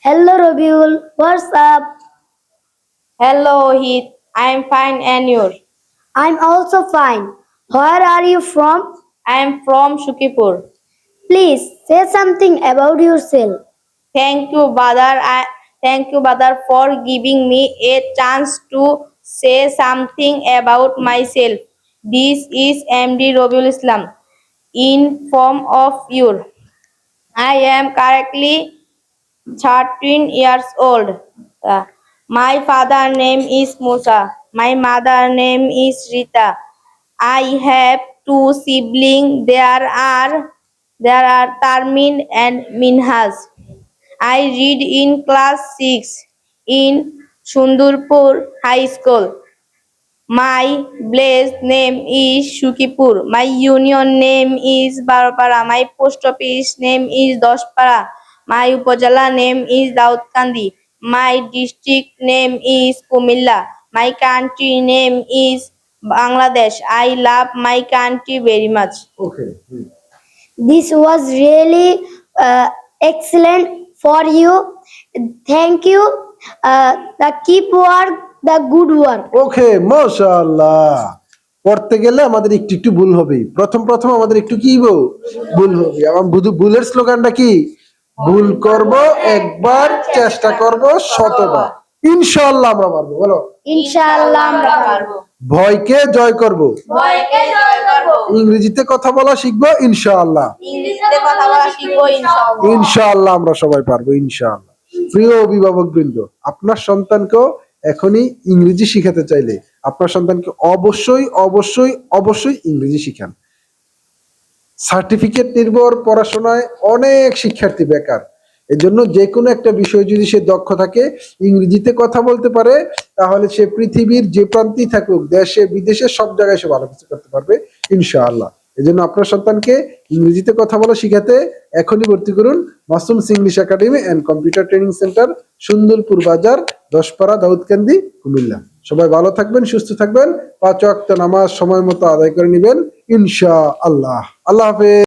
Hello Rabiul, what's up? Hello, Heath. I'm fine, and you? I'm also fine. Where are you from? I'm from Shukipur. Please say something about yourself. Thank you, Badar, for giving me a chance to say something about myself. This is MD Robiul Islam. In form of you, I am currently 13 years old. My father name is Musa. My mother name is Rita. I have two siblings. There are Tarmin and Minhas. I read in class 6 in Sundurpur High School. My place name is Shukipur. My union name is Barapara. My post office name is Dospara. My upajala name is Daudkandi. My district name is Kumilla. My country name is Bangladesh. I love my country very much. Okay. This was really excellent for you. Thank you. The keep work, the good work. ওকে মাশাআল্লাহ। পড়তে গেলে আমাদের একটু একটু ভুল হবে, প্রথম প্রথম আমাদের একটু কি ভুল হবে। আমার ভুলের স্লোগানটা কি? ভুল করব একবার, চেষ্টা করব শতবার, ইনশাআল্লাহ আমরা পারবো। বলো ইনশাআল্লাহ আমরা পারবো। ভয়কে জয় করব, ভয়কে জয় করব। ইংরেজিতে কথা বলা শিখবো ইনশাআল্লাহ। ইংরেজিতে কথা বলা শিখবো ইনশাআল্লাহ। ইনশাআল্লাহ আমরা সবাই পারবো ইনশাআল্লাহ। প্রিয় অভিভাবক বৃন্দ, আপনার সন্তানকেও এখনই ইংরেজি শিখাতে চাইলে আপনার সন্তানকে অবশ্যই অবশ্যই অবশ্যই ইংরেজি শিখান। সার্টিফিকেট নির্ভর পড়াশোনায় অনেক শিক্ষার্থী বেকার। এজন্য যে কোনো একটা বিষয় যদি সে দক্ষ থাকে, ইংরেজিতে কথা বলতে পারে, তাহলে সে পৃথিবীর যে প্রান্তেই থাকুক, দেশে বিদেশে সব জায়গায় সে ভালো কিছু করতে পারবে ইনশাআল্লাহ। এজন্য আপনার সন্তানকে ইংরেজিতে কথা বলা শিখাতে এখনই ভর্তি করুন Masum English academy and computer training centre, Sundarpur Bazar, Dashpara, Daudkandi, Comilla. সবাই ভালো থাকবেন, সুস্থ থাকবেন, 5 ওয়াক্ত নামাজ সময় মতো আদায় করে নেবেন ইনশাআল্লাহ। আল্লাহ হাফেজ।